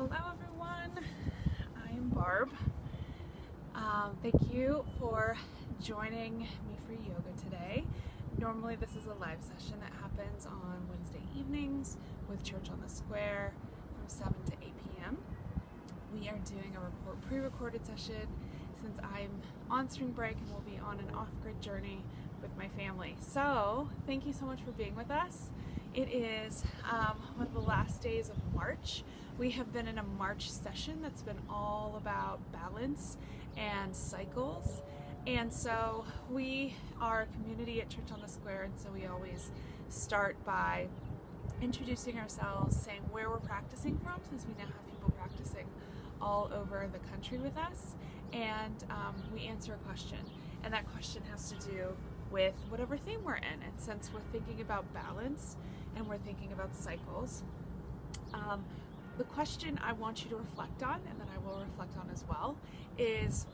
Hello everyone, I'm Barb. Thank you for joining me for yoga today. Normally this is a live session that happens on Wednesday evenings with Church on the Square from 7 to 8 p.m. We are doing a pre-recorded session since I'm on spring break and will be on an off-grid journey with my family. So thank you so much for being with us. It is one of the last days of March. We have been in a March session that's been all about balance and cycles. And so we are a community at Church on the Square, and so we always start by introducing ourselves, saying where we're practicing from, since we now have people practicing all over the country with us, and we answer a question. And that question has to do with whatever theme we're in. And since we're thinking about balance and we're thinking about cycles, the question I want you to reflect on, and that I will reflect on as well, is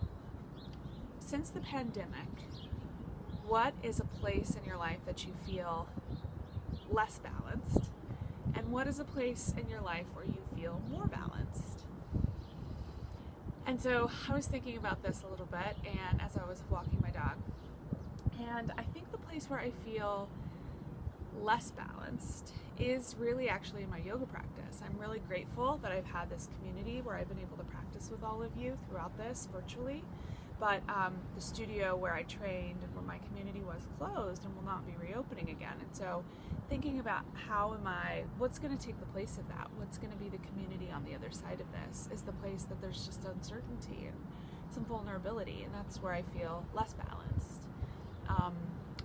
since the pandemic, what is a place in your life that you feel less balanced? And what is a place in your life where you feel more balanced? And so I was thinking about this a little bit, and as I was walking my dog, and I think the place where I feel less balanced is really actually in my yoga practice. I'm really grateful that I've had this community where I've been able to practice with all of you throughout this virtually. But the studio where I trained and where my community was closed and will not be reopening again. And so thinking about what's going to take the place of that? What's going to be the community on the other side of this? Is the place that there's just uncertainty and some vulnerability, and that's where I feel less balanced.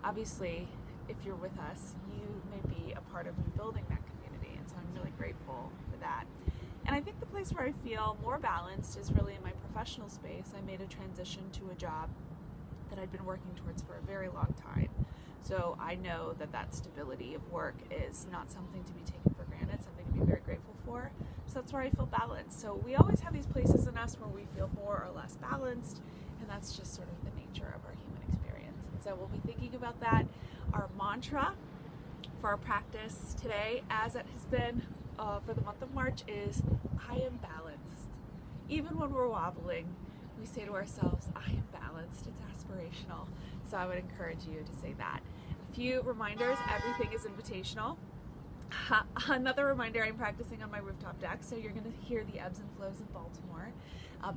Obviously, if you're with us, you may be a part of rebuilding that community, and so I'm really grateful for that. And I think the place where I feel more balanced is really in my professional space. I made a transition to a job that I'd been working towards for a very long time. So I know that that stability of work is not something to be taken for granted, something to be very grateful for. So that's where I feel balanced. So we always have these places in us where we feel more or less balanced, and that's just sort of the nature of our human experience. And so we'll be thinking about that. Our mantra for our practice today, as it has been for the month of March, is I am balanced. Even when we're wobbling, we say to ourselves, I am balanced. It's aspirational. So I would encourage you to say that. A few reminders, everything is invitational. Another reminder, I'm practicing on my rooftop deck, so you're going to hear the ebbs and flows of Baltimore,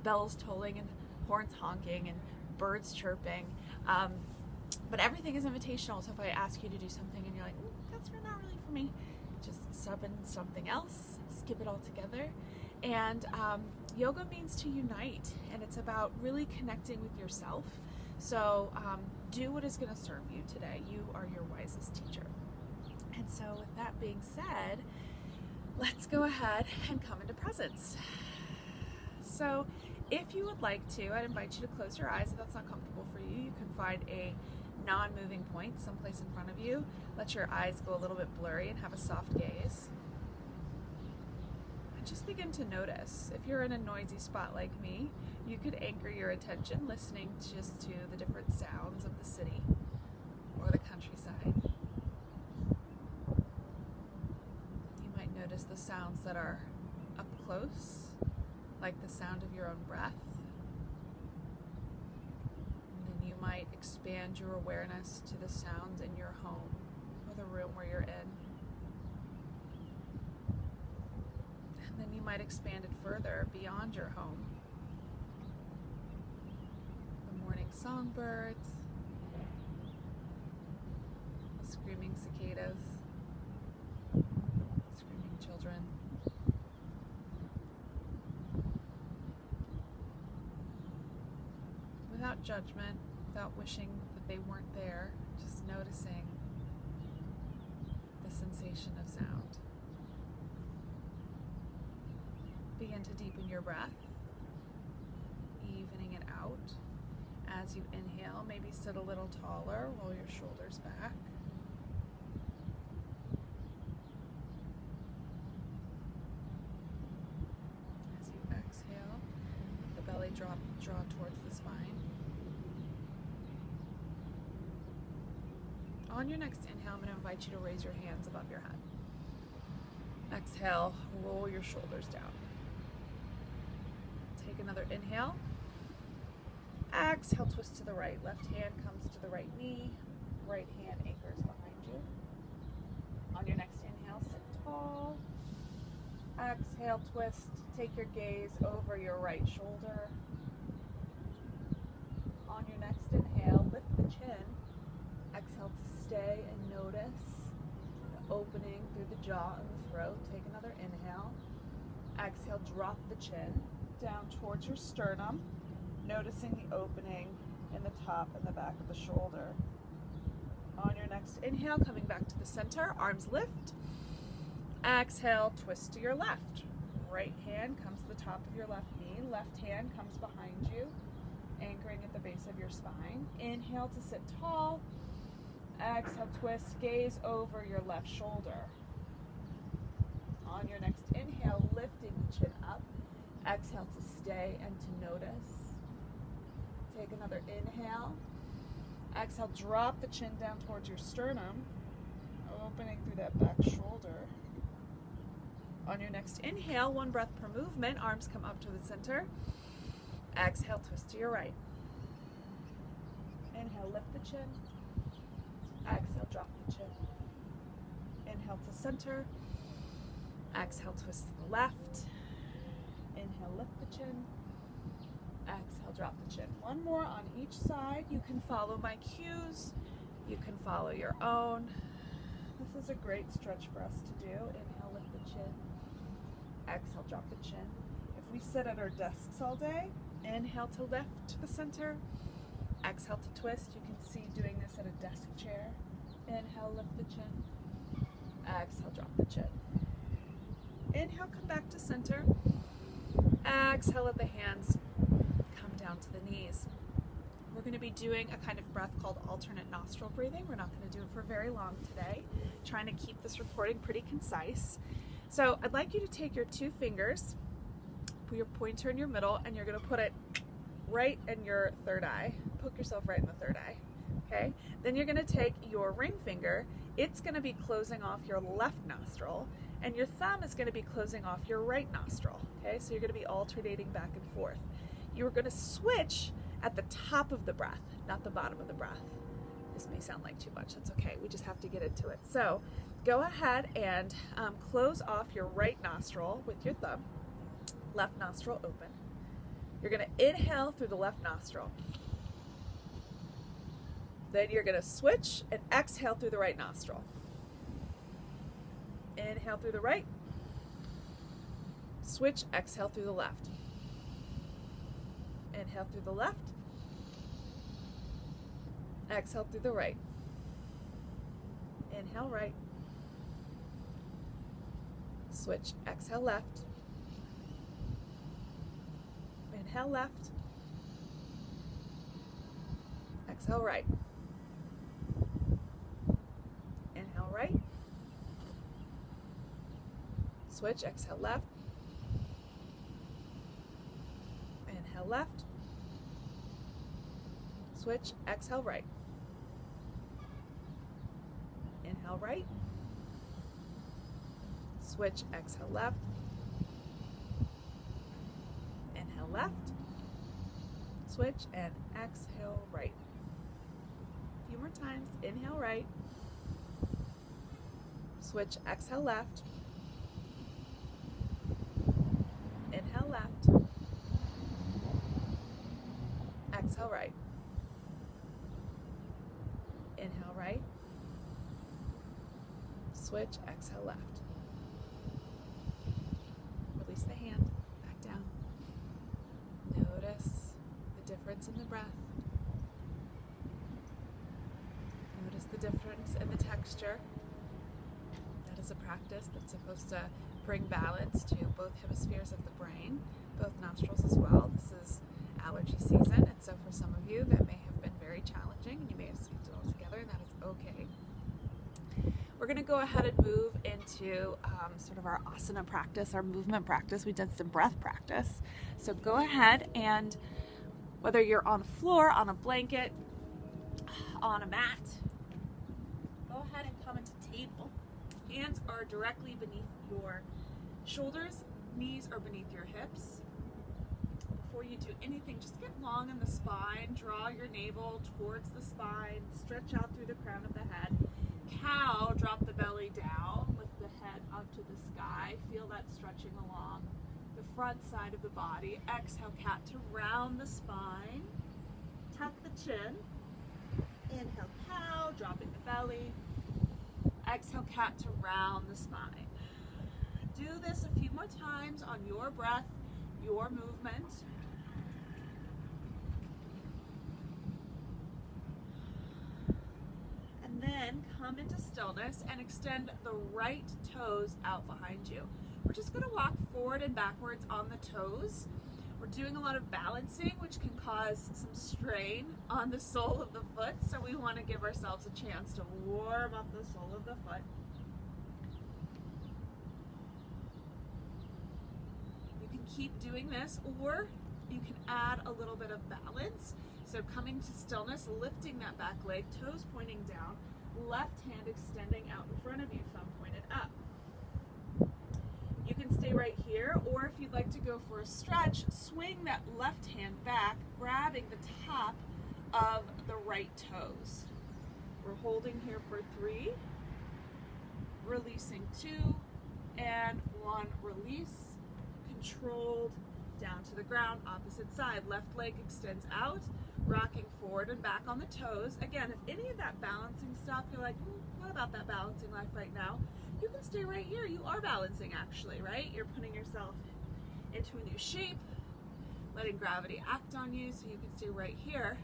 bells tolling and horns honking and birds chirping. But everything is invitational, so if I ask you to do something and you're like, that's not really for me, just sub in something else, skip it all together. And yoga means to unite, and it's about really connecting with yourself. So do what is going to serve you today. You are your wisest teacher. And so with that being said, let's go ahead and come into presence. So if you would like to, I'd invite you to close your eyes if that's not comfortable for you. You can find a non-moving point someplace in front of you. Let your eyes go a little bit blurry and have a soft gaze. And just begin to notice. If you're in a noisy spot like me, you could anchor your attention listening just to the different sounds of the city or the countryside. You might notice the sounds that are up close, like the sound of your own breath. Might expand your awareness to the sounds in your home or the room where you're in. And then you might expand it further beyond your home. The morning songbirds, the screaming cicadas, screaming children. Without judgment, without wishing that they weren't there, just noticing the sensation of sound. Begin to deepen your breath, evening it out. As you inhale, maybe sit a little taller, roll your shoulders back. As you exhale, the belly draw towards the spine. On your next inhale, I'm going to invite you to raise your hands above your head. Exhale, roll your shoulders down. Take another inhale. Exhale, twist to the right. Left hand comes to the right knee. Right hand anchors behind you. On your next inhale, sit tall. Exhale, twist. Take your gaze over your right shoulder. On your next inhale, lift the chin. Exhale to stay and notice the opening through the jaw and the throat. Take another inhale. Exhale, drop the chin down towards your sternum, noticing the opening in the top and the back of the shoulder. On your next inhale, coming back to the center, arms lift. Exhale, twist to your left. Right hand comes to the top of your left knee. Left hand comes behind you, anchoring at the base of your spine. Inhale to sit tall. Exhale, twist, gaze over your left shoulder. On your next inhale, lifting the chin up. Exhale to stay and to notice. Take another inhale. Exhale, drop the chin down towards your sternum, opening through that back shoulder. On your next inhale, one breath per movement, arms come up to the center. Exhale, twist to your right. Inhale, lift the chin. Exhale, drop the chin. Inhale to center. Exhale, twist to the left. Inhale, lift the chin. Exhale, drop the chin. One more on each side. You can follow my cues. You can follow your own. This is a great stretch for us to do. Inhale, lift the chin. Exhale, drop the chin. If we sit at our desks all day, inhale to lift to the center. Exhale to twist. You can see doing this at a desk chair. Inhale, lift the chin. Exhale, drop the chin. Inhale, come back to center. Exhale, let the hands come down to the knees. We're going to be doing a kind of breath called alternate nostril breathing. We're not going to do it for very long today. Trying to keep this recording pretty concise. So I'd like you to take your two fingers, put your pointer in your middle, and you're going to put it right in your third eye. Poke yourself right in the third eye. Okay? Then you're going to take your ring finger. It's going to be closing off your left nostril, and your thumb is going to be closing off your right nostril. Okay? So you're going to be alternating back and forth. You're going to switch at the top of the breath, not the bottom of the breath. This may sound like too much. That's okay. We just have to get into it. So go ahead and close off your right nostril with your thumb. Left nostril open. You're going to inhale through the left nostril. Then you're going to switch and exhale through the right nostril. Inhale through the right. Switch, exhale through the left. Inhale through the left. Exhale through the right. Inhale right. Switch, exhale left. Inhale left. Exhale right. Inhale right. Switch, exhale left. Inhale left. Switch, exhale right. Inhale right. Switch, exhale left. Inhale left. Switch and exhale right. A few more times. Inhale right. Switch, exhale left. Inhale left. Exhale right. Inhale right. Switch, exhale left. Release the hand, back down. Notice the difference in the breath. Notice the difference in the texture. That is a practice that's supposed to bring balance to both hemispheres of the brain, both nostrils as well. This is allergy season, and so for some of you that may have been very challenging and you may have skipped it altogether, and that is okay. We're going to go ahead and move into sort of our asana practice, our movement practice. We did some breath practice. So go ahead and whether you're on the floor, on a blanket, on a mat, go ahead and come into table. Hands are directly beneath your shoulders, knees are beneath your hips. before you do anything, just get long in the spine, draw your navel towards the spine, stretch out through the crown of the head. Cow, drop the belly down, lift the head up to the sky, feel that stretching along the front side of the body. Exhale, cat to round the spine, tuck the chin. Inhale, cow, dropping the belly. Exhale, cat to round the spine. Do this a few more times on your breath, your movement. And then come into stillness and extend the right toes out behind you. We're just going to walk forward and backwards on the toes. We're doing a lot of balancing, which can cause some strain on the sole of the foot, so we want to give ourselves a chance to warm up the sole of the foot. You can keep doing this, or you can add a little bit of balance. So coming to stillness, lifting that back leg, toes pointing down, left hand extending out in front of you, thumb pointed up. You can stay right here, or if you'd like to go for a stretch, swing that left hand back, grabbing the top of the right toes. We're holding here for 3, releasing 2, and 1, release, controlled, down to the ground, opposite side. Left leg extends out, rocking forward and back on the toes. Again, if any of that balancing stuff, you're like, what about that balancing life right now? You can stay right here. You are balancing actually, right? You're putting yourself into a new shape, letting gravity act on you, so you can stay right here,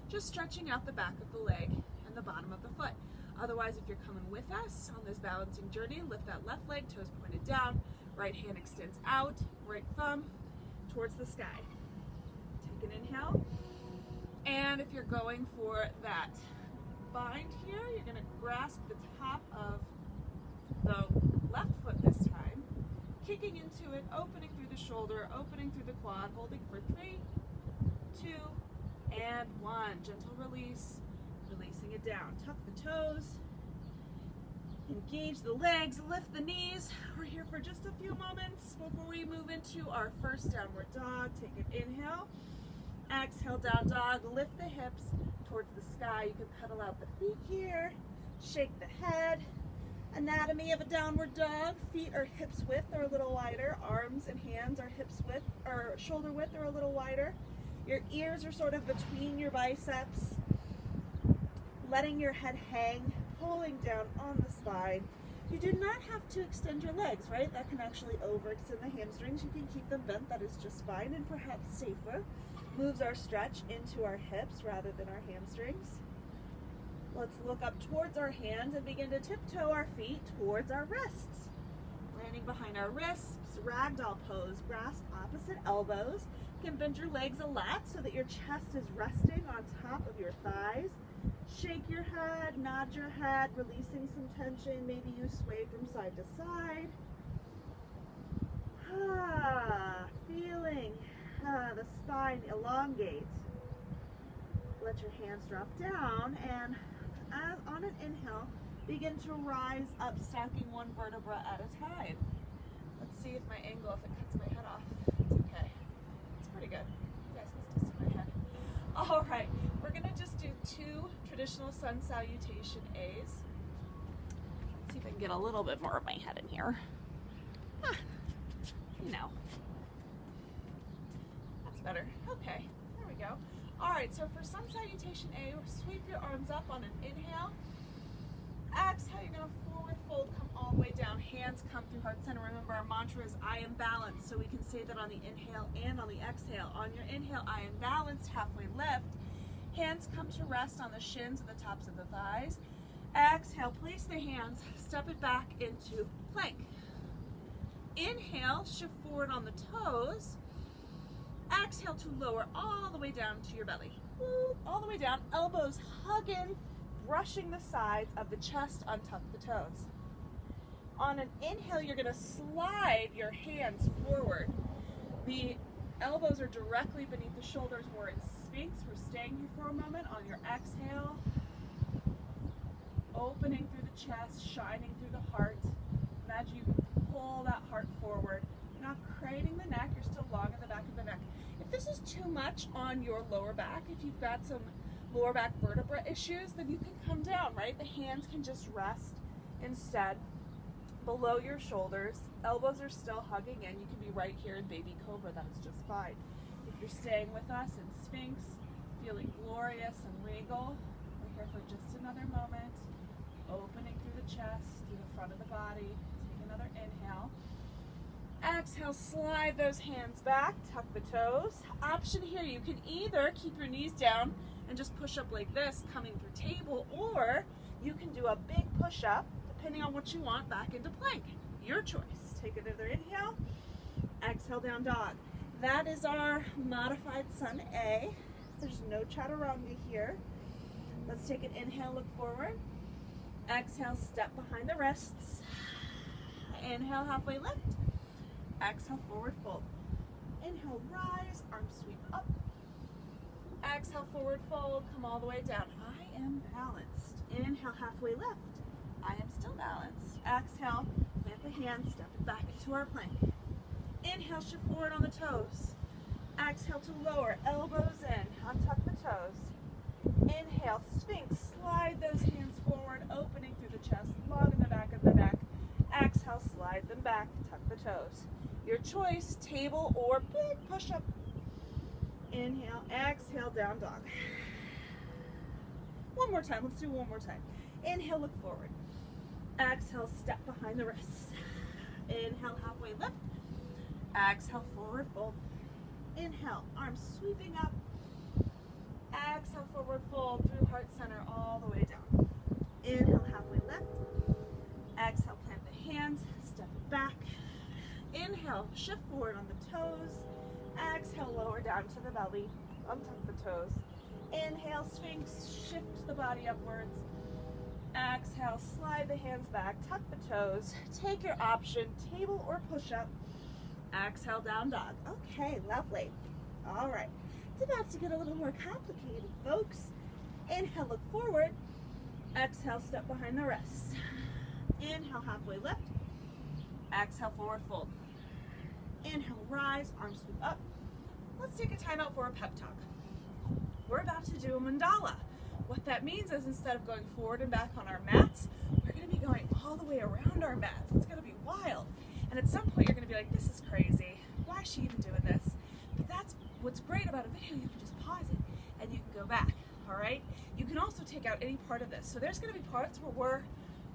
just stretching out the back of the leg and the bottom of the foot. Otherwise, if you're coming with us on this balancing journey, lift that left leg, toes pointed down, right hand extends out, right thumb towards the sky. Take an inhale. And if you're going for that bind here, you're going to grasp the top of the left foot this time, kicking into it, opening through the shoulder, opening through the quad, holding for 3, 2, and 1. Gentle release, releasing it down. Tuck the toes, engage the legs, lift the knees. We're here for just a few moments before we move into our first downward dog. Take an inhale, exhale, down dog, lift the hips towards the sky. You can pedal out the feet here, shake the head. Anatomy of a downward dog. Feet are hips width or a little wider. Arms and hands are hips width or shoulder width or a little wider. Your ears are sort of between your biceps. Letting your head hang, pulling down on the spine. You do not have to extend your legs, right? That can actually overextend the hamstrings. You can keep them bent. That is just fine and perhaps safer. Moves our stretch into our hips rather than our hamstrings. Let's look up towards our hands and begin to tiptoe our feet towards our wrists. Landing behind our wrists, ragdoll pose. Grasp opposite elbows. You can bend your legs a lot so that your chest is resting on top of your thighs. Shake your head, nod your head, releasing some tension. Maybe you sway from side to side. Feeling the spine elongate. Let your hands drop down, and on an inhale, begin to rise up, stacking one vertebra at a time. Let's see if my angle, if it cuts my head off. It's okay. It's pretty good. You guys can still see my head. All right, we're gonna just do 2 traditional sun salutation A's. Let's see if I can get a little bit more of my head in here. You know. That's better. Okay, there we go. All right, so for sun salutation A, sweep your arms up on an inhale. Exhale, you're gonna forward fold, come all the way down. Hands come through heart center. Remember, our mantra is I am balanced, so we can say that on the inhale and on the exhale. On your inhale, I am balanced, halfway lift. Hands come to rest on the shins and the tops of the thighs. Exhale, place the hands, step it back into plank. Inhale, shift forward on the toes. Exhale to lower all the way down to your belly. All the way down, elbows hugging, brushing the sides of the chest, untuck the toes. On an inhale, you're gonna slide your hands forward. The elbows are directly beneath the shoulders. We're in Sphinx. We're staying here for a moment. On your exhale, opening through the chest, shining through the heart. Imagine you pull that heart forward. You're not craning the neck, you're still long in the back of the neck. If this is too much on your lower back, if you've got some lower back vertebra issues, then you can come down, right? The hands can just rest instead below your shoulders. Elbows are still hugging in. You can be right here in baby cobra, that's just fine. If you're staying with us in Sphinx, feeling glorious and regal, we're here for just another moment. Opening through the chest, through the front of the body. Take another inhale. Exhale, slide those hands back, tuck the toes. Option here, you can either keep your knees down and just push up like this, coming through table, or you can do a big push up, depending on what you want, back into plank. Your choice. Take another inhale. Exhale, down dog. That is our modified Sun A. There's no chaturanga here. Let's take an inhale, look forward. Exhale, step behind the wrists. Inhale, halfway lift. Exhale, forward fold. Inhale, rise, arms sweep up. Exhale, forward fold, come all the way down. I am balanced. Inhale, halfway lift. I am still balanced. Exhale, plant the hands, step it back into our plank. Inhale, shift forward on the toes. Exhale to lower, elbows in, untuck the toes. Inhale, Sphinx, slide those hands forward, opening through the chest, long in the back of the neck. Exhale, slide them back, tuck the toes. Your choice, table or big push-up. Inhale, exhale, down dog. One more time, let's do one more time. Inhale, look forward. Exhale, step behind the wrists. Inhale, halfway lift. Exhale, forward fold. Inhale, arms sweeping up. Exhale, forward fold through heart center all the way down. Inhale, halfway lift. Exhale, plant the hands, step it back. Inhale, shift forward on the toes. Exhale, lower down to the belly, untuck the toes. Inhale, Sphinx, shift the body upwards. Exhale, slide the hands back, tuck the toes. Take your option, table or push-up. Exhale, down dog. Okay, lovely. All right, it's about to get a little more complicated, folks. Inhale, look forward. Exhale, step behind the wrists. Inhale, halfway lift. Exhale, forward fold. Inhale, rise, arms sweep up. Let's take a time out for a pep talk. We're about to do a mandala. What that means is instead of going forward and back on our mats, we're going to be going all the way around our mats. It's going to be wild. And at some point, you're going to be like, this is crazy. Why is she even doing this? But that's what's great about a video. You can just pause it and you can go back. All right? You can also take out any part of this. So there's going to be parts where we're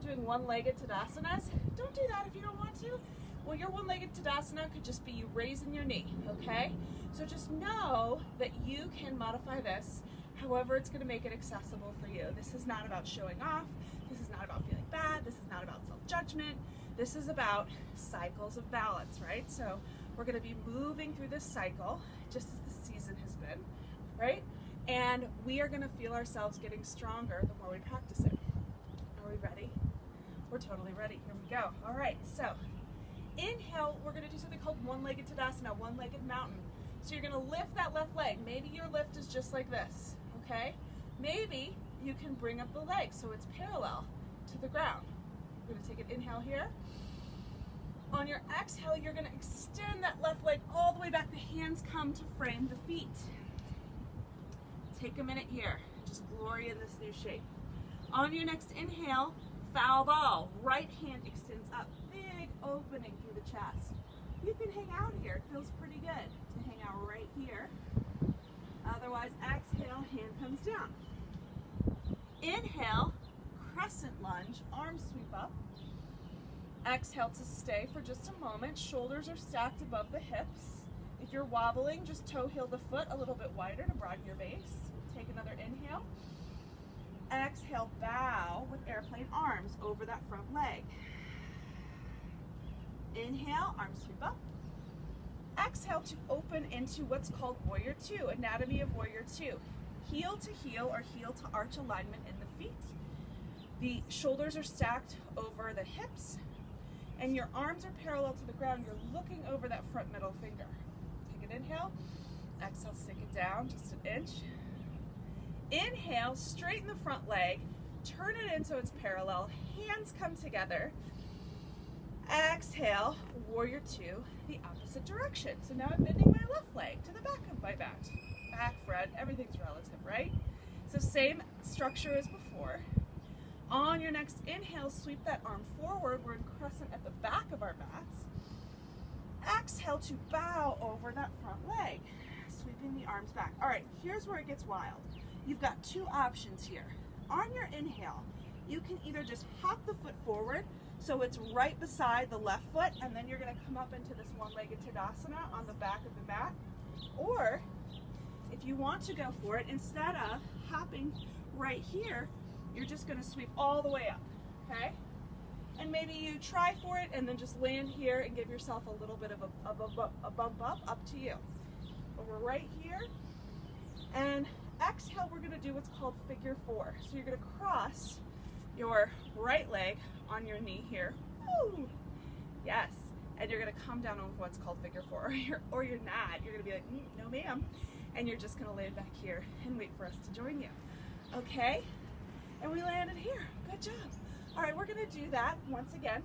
doing one-legged Tadasanas. Don't do that if you don't want to. Well, your one-legged Tadasana could just be you raising your knee, okay? So just know that you can modify this however it's going to make it accessible for you. This is not about showing off. This is not about feeling bad. This is not about self-judgment. This is about cycles of balance, right? So we're going to be moving through this cycle just as the season has been, right? And we are going to feel ourselves getting stronger the more we practice it. Are we ready? We're totally ready. Here we go. All right, so inhale, we're going to do something called one-legged Tadasana, one-legged mountain. So you're going to lift that left leg. Maybe your lift is just like this, okay? Maybe you can bring up the leg so it's parallel to the ground. We're going to take an inhale here. On your exhale, you're going to extend that left leg all the way back. The hands come to frame the feet. Take a minute here. Just glory in this new shape. On your next inhale, foul ball. Right hand extends up. Big opening through the chest. You can hang out here. It feels pretty good to hang out right here. Otherwise, exhale, hand comes down. Inhale, crescent lunge, arms sweep up. Exhale to stay for just a moment. Shoulders are stacked above the hips. If you're wobbling, just toe heel the foot a little bit wider to broaden your base. Take another inhale. Exhale, bow with airplane arms over that front leg. Inhale, arms sweep up. Exhale to open into what's called Warrior Two, Anatomy of Warrior Two. Heel to heel or heel to arch alignment in the feet. The shoulders are stacked over the hips and your arms are parallel to the ground. You're looking over that front middle finger. Take an inhale. Exhale, sink it down just an inch. Inhale, straighten the front leg. Turn it in so it's parallel. Hands come together. Exhale, warrior two, the opposite direction. So now I'm bending my left leg to the back of my mat. Back, front, everything's relative, right? So same structure as before. On your next inhale, sweep that arm forward. We're in crescent at the back of our mats. Exhale to bow over that front leg, sweeping the arms back. All right, here's where it gets wild. You've got two options here. On your inhale, you can either just hop the foot forward so it's right beside the left foot, and then you're going to come up into this one-legged Tadasana on the back of the mat. Or if you want to go for it, instead of hopping right here, you're just going to sweep all the way up, okay? And maybe you try for it and then just land here and give yourself a little bit of a bump up to you. But we're right here, and exhale, we're going to do what's called figure four. So you're going to cross your right leg on your knee here. Woo! Yes. And you're going to come down on what's called figure four, or you're not. You're going to be like, no ma'am. And you're just going to land back here and wait for us to join you. Okay? And we landed here. Good job. All right, we're going to do that once again,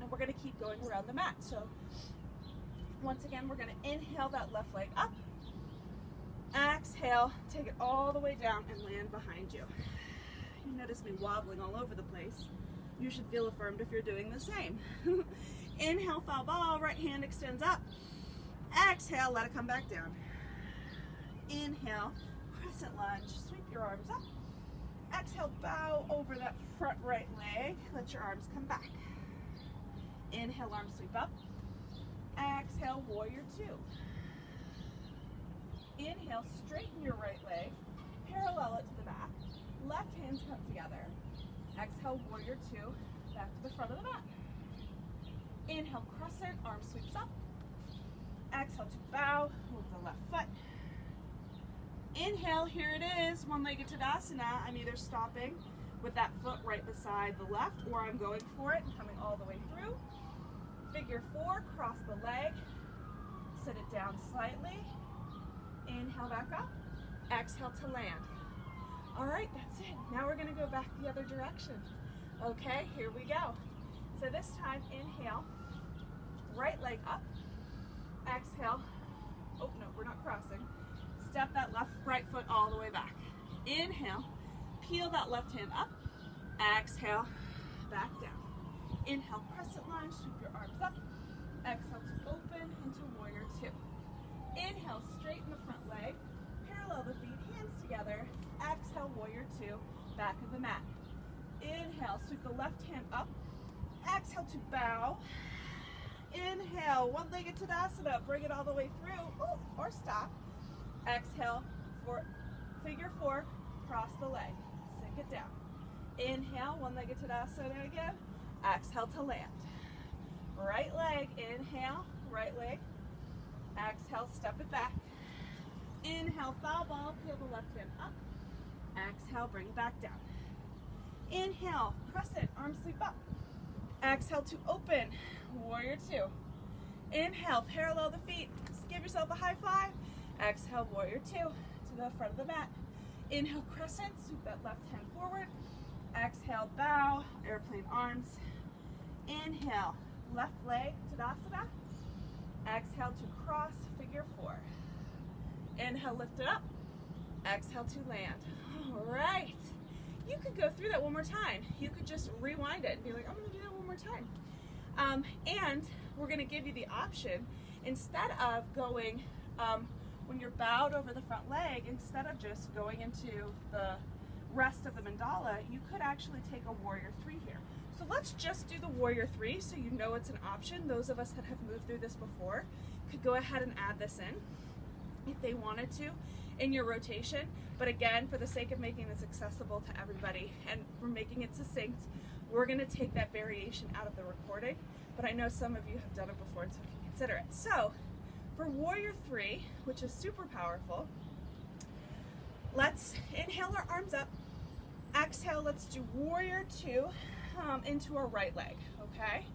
and we're going to keep going around the mat. So once again, we're going to inhale that left leg up. Exhale, take it all the way down and land behind you. You notice me wobbling all over the place. You should feel affirmed if you're doing the same. Inhale, foul ball, right hand extends up. Exhale, let it come back down. Inhale, crescent lunge, sweep your arms up. Exhale, bow over that front right leg. Let your arms come back. Inhale, arms sweep up. Exhale, warrior two. Inhale, straighten your right leg, parallel it to the back. Left hands come together. Exhale, warrior two, back to the front of the mat. Inhale, crescent, arm sweeps up. Exhale to bow, move the left foot. Inhale, here it is, one-legged Tadasana. I'm either stopping with that foot right beside the left, or I'm going for it and coming all the way through. Figure four, cross the leg, sit it down slightly. Inhale back up, exhale to land. All right, that's it. Now we're gonna go back the other direction. Okay, here we go. So this time, inhale, right leg up, exhale, oh no, we're not crossing. Step that right foot all the way back. Inhale, peel that left hand up, exhale, back down. Inhale, crescent lunge, sweep your arms up, exhale to open into warrior two. Inhale, straighten the front leg, parallel the feet, hands together. Exhale, warrior two, back of the mat. Inhale, sweep the left hand up. Exhale to bow. Inhale, one-legged Tadasana, bring it all the way through, or stop. Exhale, for figure four, cross the leg, sink it down. Inhale, one-legged Tadasana again. Exhale to land. Right leg, inhale, right leg. Exhale, step it back. Inhale, foul ball, peel the left hand up. Exhale, bring it back down. Inhale, crescent, arms sweep up. Exhale to open, warrior two. Inhale, parallel the feet, give yourself a high five. Exhale, warrior two, to the front of the mat. Inhale, crescent, sweep that left hand forward. Exhale, bow, airplane arms. Inhale, left leg, Tadasana. Exhale to cross, figure four. Inhale, lift it up. Exhale to land. All right. You could go through that one more time. You could just rewind it and be like, I'm going to do that one more time. And we're going to give you the option, instead of going, when you're bowed over the front leg, instead of just going into the rest of the mandala, you could actually take a warrior three here. So let's just do the warrior three so you know it's an option. Those of us that have moved through this before could go ahead and add this in if they wanted to in your rotation. But again, for the sake of making this accessible to everybody and for making it succinct, we're going to take that variation out of the recording. But I know some of you have done it before, so you can consider it. So for warrior three, which is super powerful, let's inhale our arms up. Exhale, let's do warrior two into our right leg, okay?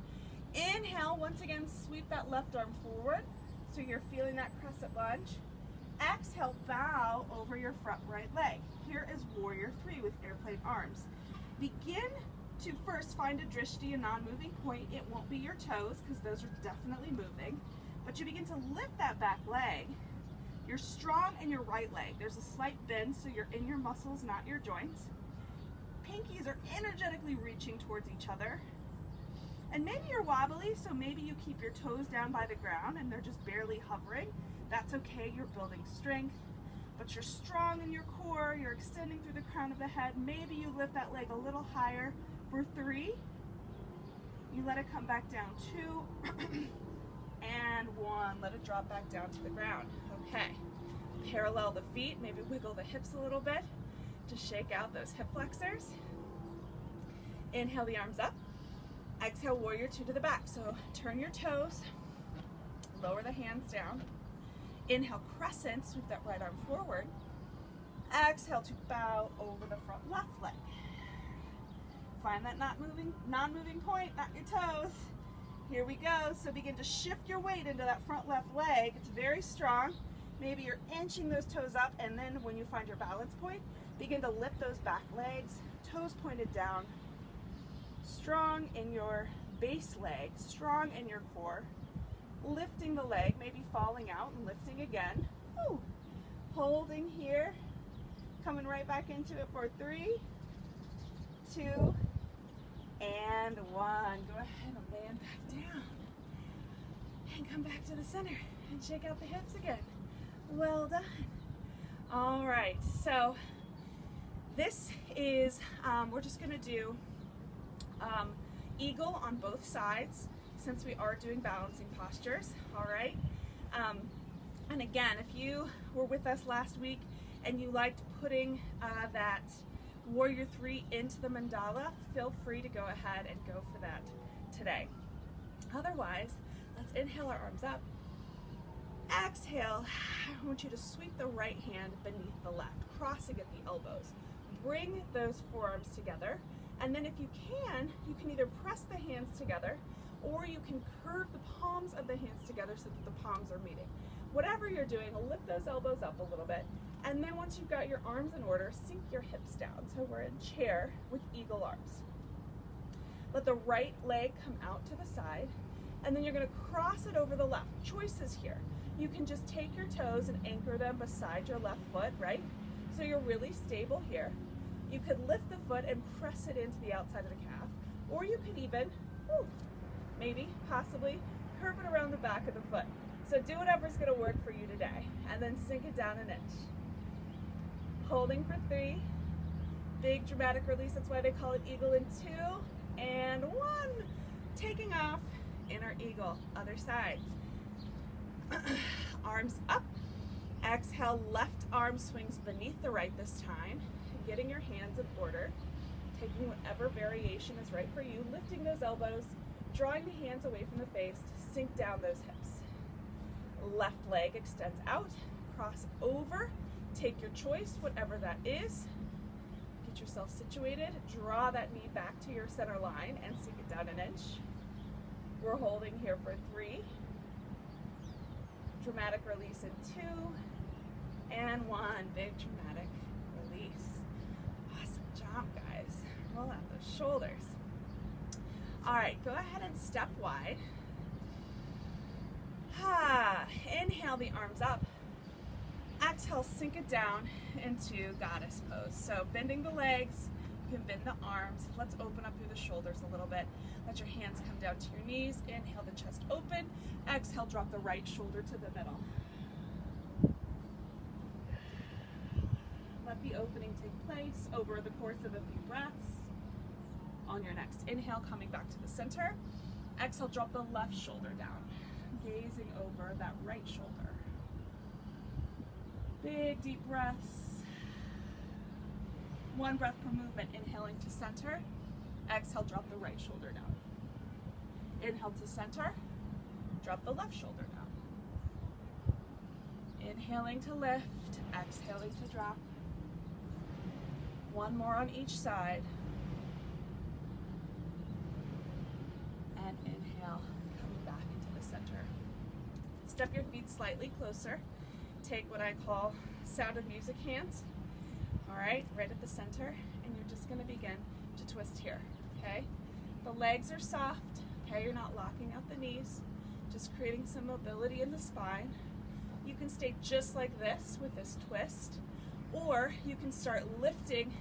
Inhale, once again, sweep that left arm forward so you're feeling that crescent lunge. Exhale, bow over your front right leg. Here is warrior three with airplane arms. Begin to first find a drishti, a non-moving point. It won't be your toes because those are definitely moving, but you begin to lift that back leg. You're strong in your right leg. There's a slight bend, so you're in your muscles, not your joints. Pinkies are energetically reaching towards each other. And maybe you're wobbly, so maybe you keep your toes down by the ground and they're just barely hovering. That's okay, you're building strength, but you're strong in your core, you're extending through the crown of the head. Maybe you lift that leg a little higher for 3. You let it come back down, 2, and 1. Let it drop back down to the ground. Okay, parallel the feet, maybe wiggle the hips a little bit to shake out those hip flexors. Inhale the arms up. Exhale, warrior 2 to the back. So turn your toes, lower the hands down. Inhale, crescent, sweep that right arm forward. Exhale to bow over the front left leg. Find that non-moving point, not your toes. Here we go. So begin to shift your weight into that front left leg. It's very strong. Maybe you're inching those toes up, and then when you find your balance point, begin to lift those back legs, toes pointed down. Strong in your base leg, strong in your core. Lifting the leg, maybe falling out and lifting again. Woo. Holding here, coming right back into it for 3, 2, and 1. Go ahead and land back down. And come back to the center and shake out the hips again. Well done. All right, so this is, we're just gonna do eagle on both sides since we are doing balancing postures, all right? And again, if you were with us last week and you liked putting that warrior 3 into the mandala, feel free to go ahead and go for that today. Otherwise, let's inhale our arms up. Exhale, I want you to sweep the right hand beneath the left, crossing at the elbows. Bring those forearms together. And then if you can either press the hands together or you can curve the palms of the hands together so that the palms are meeting. Whatever you're doing, lift those elbows up a little bit. And then once you've got your arms in order, sink your hips down. So we're in chair with eagle arms. Let the right leg come out to the side, and then you're gonna cross it over the left. Choices here. You can just take your toes and anchor them beside your left foot, right? So you're really stable here. You could lift the foot and press it into the outside of the calf, or you could even, maybe, possibly, curve it around the back of the foot. So do whatever's gonna work for you today, and then sink it down an inch. Holding for 3, big dramatic release, that's why they call it eagle in 2, and 1. Taking off, inner eagle, other side. Arms up, exhale, left arm swings beneath the right this time. Getting your hands in order, taking whatever variation is right for you, lifting those elbows, drawing the hands away from the face to sink down those hips. Left leg extends out, cross over, take your choice, whatever that is. Get yourself situated, draw that knee back to your center line and sink it down an inch. We're holding here for 3. Dramatic release in 2, and 1, big dramatic release. Job, guys. Roll out those shoulders. All right, go ahead and step wide. Inhale the arms up. Exhale, sink it down into goddess pose. So bending the legs, you can bend the arms. Let's open up through the shoulders a little bit. Let your hands come down to your knees. Inhale the chest open. Exhale, drop the right shoulder to the middle. Let the opening take place over the course of a few breaths. On your next inhale, coming back to the center. Exhale, drop the left shoulder down, gazing over that right shoulder. Big deep breaths. 1 breath per movement. Inhaling to center. Exhale, drop the right shoulder down. Inhale to center. Drop the left shoulder down. Inhaling to lift. Exhaling to drop. 1 more on each side. And inhale, coming back into the center. Step your feet slightly closer. Take what I call Sound of Music hands. All right, right at the center. And you're just gonna begin to twist here. okay? The legs are soft, okay? You're not locking out the knees, just creating some mobility in the spine. You can stay just like this with this twist, or you can start lifting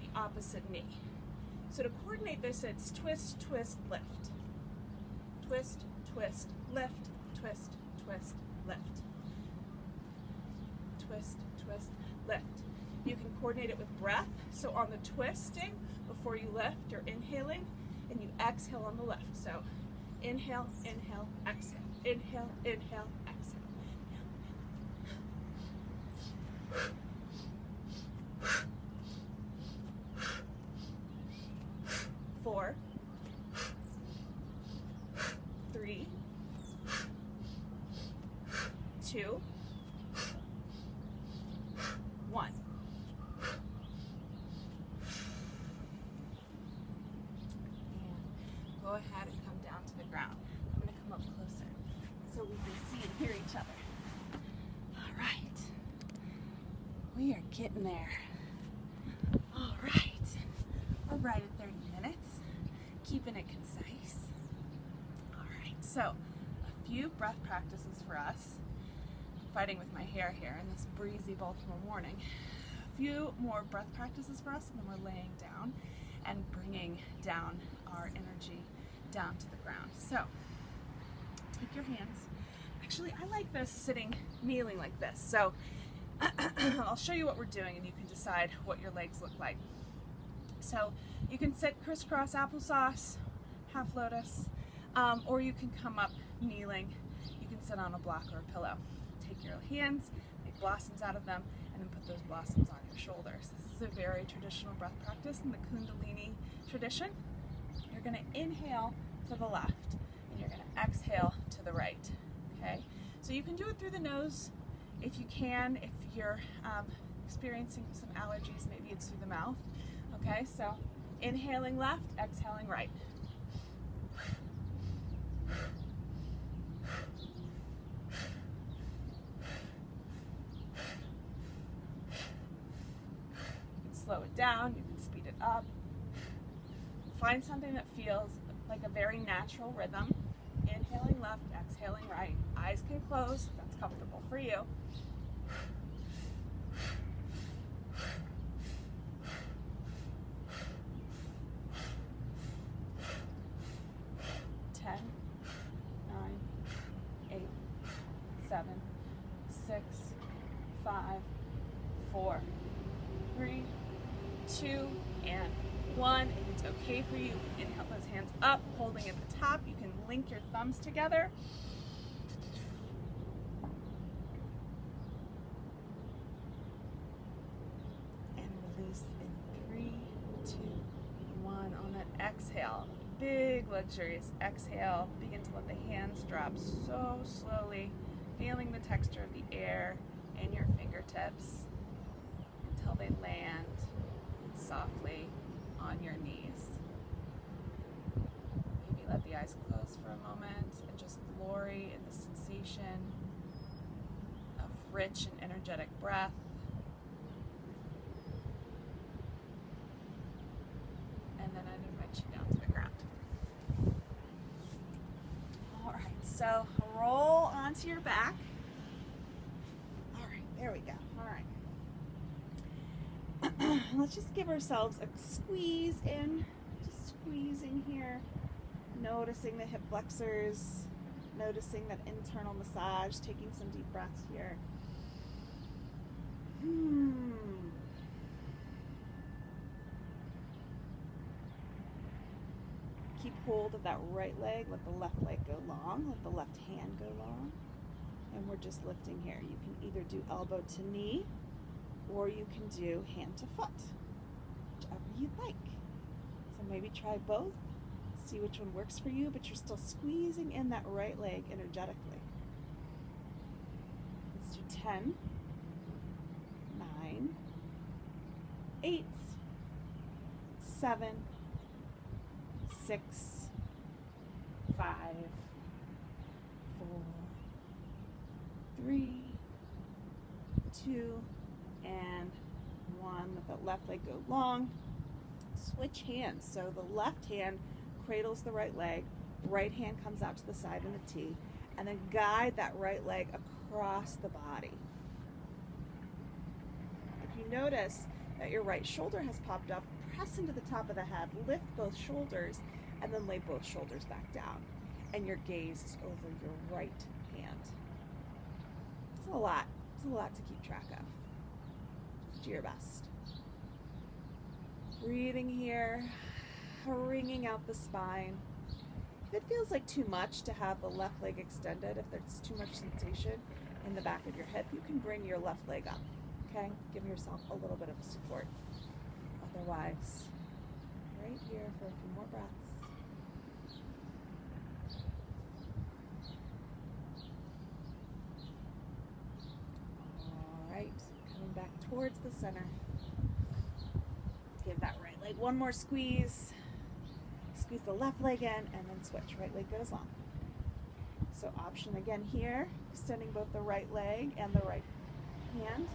the opposite knee. So to coordinate this, it's twist, twist, lift. Twist, twist, lift, twist, twist, lift. Twist, twist, lift. You can coordinate it with breath. So on the twisting, before you lift, you're inhaling and you exhale on the lift. So inhale, inhale, exhale. Inhale, inhale, exhale. 4, 3, 2, 1. And go ahead and come down to the ground. I'm going to come up closer so we can see and hear each other. All right. We are getting there. All right. We're right at 30 minutes. Keeping it concise. All right. So, a few breath practices for us. Fighting with my hair here in this breezy Baltimore morning. A few more breath practices for us, and then we're laying down and bringing down our energy down to the ground. So, take your hands. Actually, I like this sitting, kneeling like this. So, I'll show you what we're doing, and you can decide what your legs look like. So, you can sit crisscross applesauce, half lotus, or you can come up kneeling. You can sit on a block or a pillow. Take your hands, make blossoms out of them, and then put those blossoms on your shoulders. This is a very traditional breath practice in the Kundalini tradition. You're going to inhale to the left, and you're going to exhale to the right. Okay? So you can do it through the nose if you can. If you're experiencing some allergies, maybe it's through the mouth. Okay? So inhaling left, exhaling right. Slow it down, you can speed it up. Find something that feels like a very natural rhythm. Inhaling left, exhaling right. Eyes can close if that's comfortable for you. 10, 9, 8, 7, 6, 5, 4, 3, 2, and 1. If it's okay for you, inhale those hands up, holding at the top. You can link your thumbs together. And release in 3, 2, 1. On that exhale, big luxurious exhale, begin to let the hands drop so slowly, feeling the texture of the air in your fingertips until they land softly on your knees. Maybe let the eyes close for a moment and just glory in the sensation of rich and energetic breath. And then I'd invite you down to the ground. All right, so roll onto your back. All right, there we go. All right. Let's just give ourselves a squeeze in, just squeezing here, noticing the hip flexors, noticing that internal massage, taking some deep breaths here. Keep hold of that right leg, let the left leg go long, let the left hand go long, and we're just lifting here. You can either do elbow to knee, or you can do hand to foot, whichever you'd like. So maybe try both, see which one works for you, but you're still squeezing in that right leg energetically. Let's do 10, 9, 8, 7, 6, 5, 4, 3, 2, and 1. Let that left leg go long. switch hands. So the left hand cradles the right leg, right hand comes out to the side in the T, and then guide that right leg across the body. If you notice that your right shoulder has popped up, press into the top of the head, lift both shoulders, and then lay both shoulders back down. And your gaze is over your right hand. It's a lot. It's a lot to keep track of. Just do your best. Breathing here, wringing out the spine. If it feels like too much to have the left leg extended, if there's too much sensation in the back of your hip, you can bring your left leg up, okay? Give yourself a little bit of support. Otherwise, right here for a few more breaths. All right, coming back towards the center. Give that right leg one more squeeze. Squeeze the left leg in and then switch. Right leg goes long. So option again here, extending both the right leg and the right hand.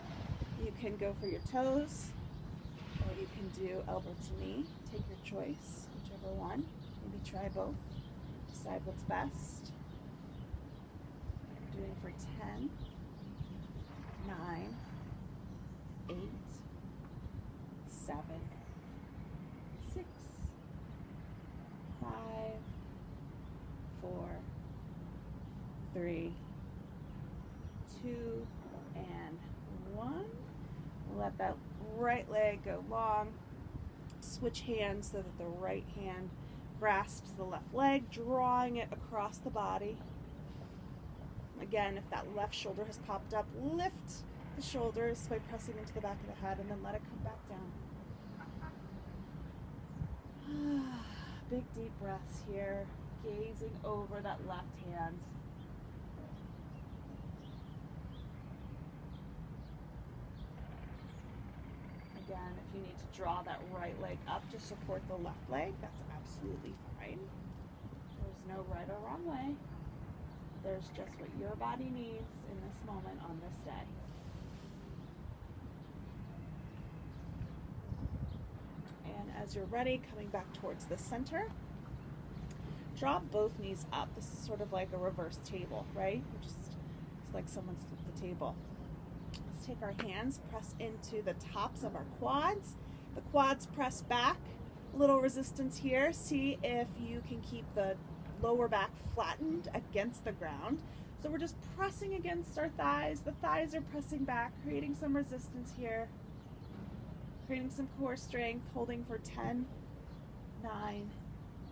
You can go for your toes, or you can do elbow to knee. Take your choice, whichever one. Maybe try both. Decide what's best. Doing for 10, 9, 8, 7, 6, 5, 4, 3, 2, and 1. Let that right leg go long. Switch hands so that the right hand grasps the left leg, drawing it across the body. Again, if that left shoulder has popped up, lift the shoulders by pressing into the back of the head and then let it come back down. Big deep breaths here, gazing over that left hand. Again, if you need to draw that right leg up to support the left leg, that's absolutely fine. There's no right or wrong way. There's just what your body needs in this moment on this day. And as you're ready, coming back towards the center, drop both knees up. This is sort of like a reverse table, right? It's like someone's flipped the table. Let's take our hands, press into the tops of our quads. The quads press back. A little resistance here. See if you can keep the lower back flattened against the ground. So we're just pressing against our thighs. The thighs are pressing back, creating some resistance here. Creating some core strength, holding for 10, 9,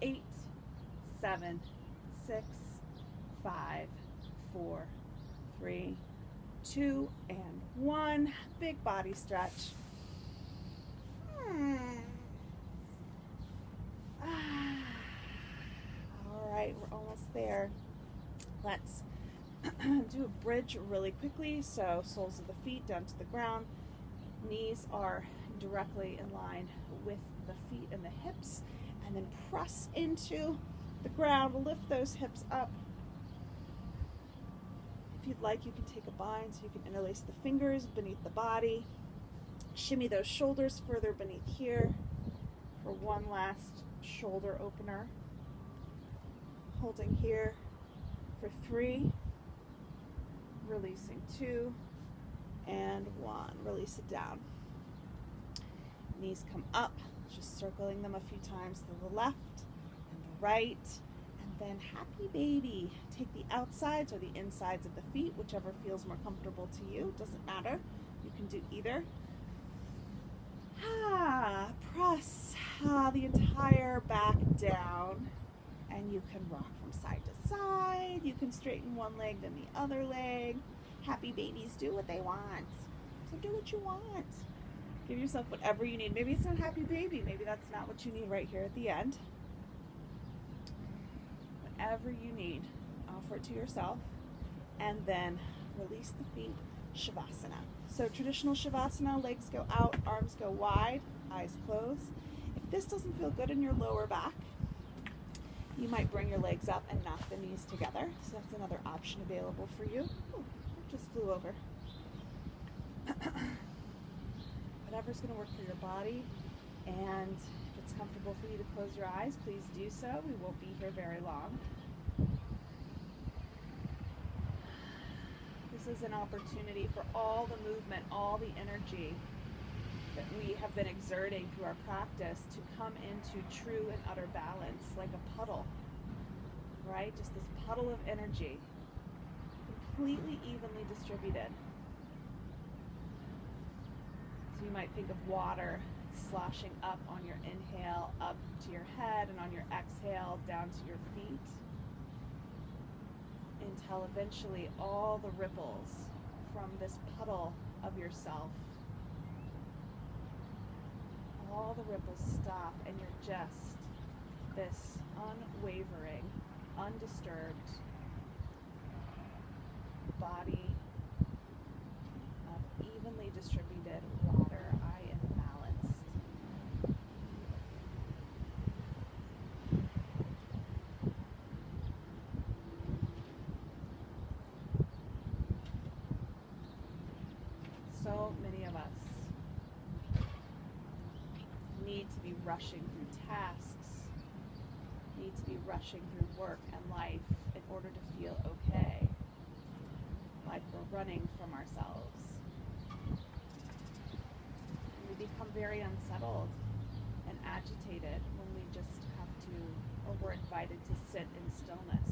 8, 7, 6, 5, 4, 3, 2, and 1. Big body stretch. All right, we're almost there. Let's do a bridge really quickly. So soles of the feet down to the ground. Knees are directly in line with the feet and the hips. And then press into the ground. Lift those hips up. If you'd like, you can take a bind so you can interlace the fingers beneath the body. Shimmy those shoulders further beneath here for one last shoulder opener. Holding here for 3, releasing 2, and 1. Release it down. Knees come up, just circling them a few times to the left and the right. And then happy baby. Take the outsides or the insides of the feet, whichever feels more comfortable to you. Doesn't matter. You can do either. Press the entire back down, and you can rock from side to side. You can straighten one leg, then the other leg. Happy babies do what they want. So do what you want. Give yourself whatever you need. Maybe it's not happy baby. Maybe that's not what you need right here at the end. Whatever you need, offer it to yourself. And then release the feet. Shavasana. So traditional Shavasana, legs go out, arms go wide, eyes closed. If this doesn't feel good in your lower back, you might bring your legs up and knock the knees together. So that's another option available for you. Ooh, just flew over. Whatever's going to work for your body. And if it's comfortable for you to close your eyes, please do so. We won't be here very long. This is an opportunity for all the movement, all the energy that we have been exerting through our practice to come into true and utter balance, like a puddle, right? Just this puddle of energy, completely evenly distributed. So you might think of water sloshing up on your inhale, up to your head, and on your exhale, down to your feet, until eventually all the ripples from this puddle of yourself, all the ripples stop, and you're just this unwavering, undisturbed body of evenly distributed water. I am balanced. So many of us need to be rushing through tasks, need to be rushing through work and life in order to feel okay, like we're running from ourselves. And we become very unsettled and agitated when we just have to, or we're invited to sit in stillness.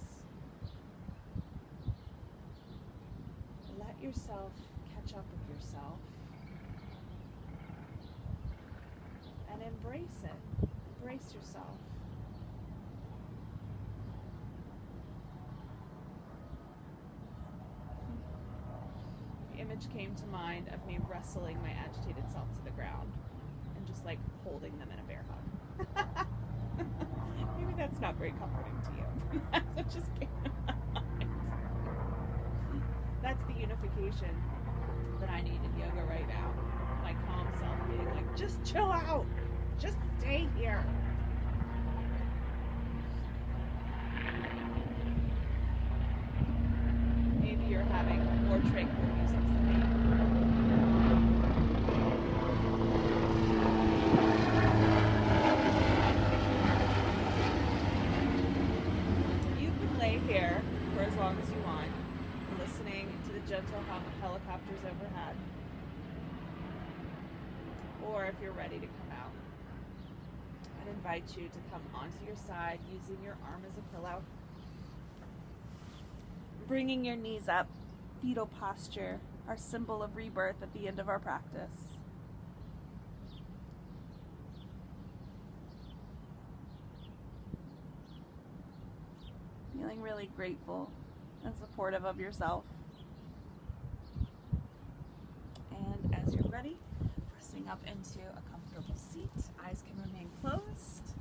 Let yourself catch up with yourself and embrace it. Embrace yourself. The image came to mind of me wrestling my agitated self to the ground and just like holding them in a bear hug. Maybe that's not very comforting to you. That's what just came to my mind. That's the unification that I need in yoga right now. My calm self being like, just chill out. Just stay here. Maybe you're having more tranquil music than me. You can lay here for as long as you want, listening to the gentle hum of helicopters overhead. Or if you're ready to come out, I'd invite you to come onto your side using your arm as a pillow. Bringing your knees up, fetal posture, our symbol of rebirth at the end of our practice. Feeling really grateful and supportive of yourself. And as you're ready, pressing up into a comfortable seat. Eyes can remain closed.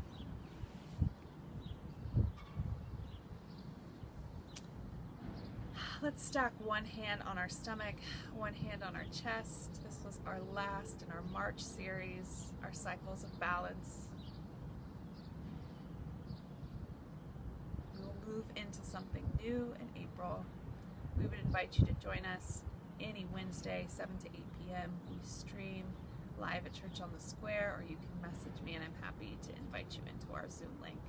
Let's stack one hand on our stomach, one hand on our chest. This was our last in our March series, our cycles of balance. We will move into something new in April. We would invite you to join us any Wednesday, 7 to 8 p.m. We stream live at Church on the Square, or you can message me and I'm happy to invite you into our Zoom link.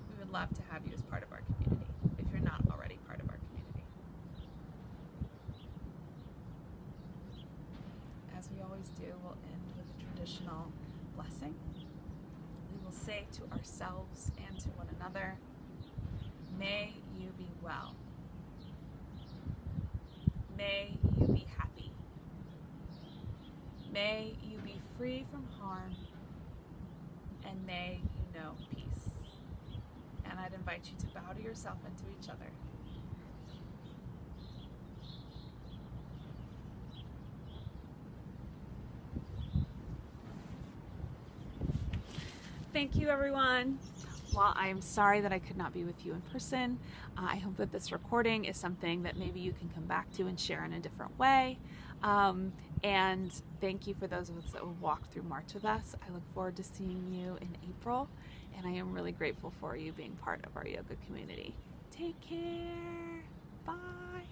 We would love to have you as part of our community, if you're not already part of our community. As we always do, we'll end with a traditional blessing. We will say to ourselves and to one another, may you be well. May you be happy. May you be free from harm, and may you know peace. And I'd invite you to bow to yourself and to each other. Thank you, everyone. While I'm sorry that I could not be with you in person, I hope that this recording is something that maybe you can come back to and share in a different way. And thank you for those of us that will walk through March with us. I look forward to seeing you in April, and I am really grateful for you being part of our yoga community. Take care. Bye.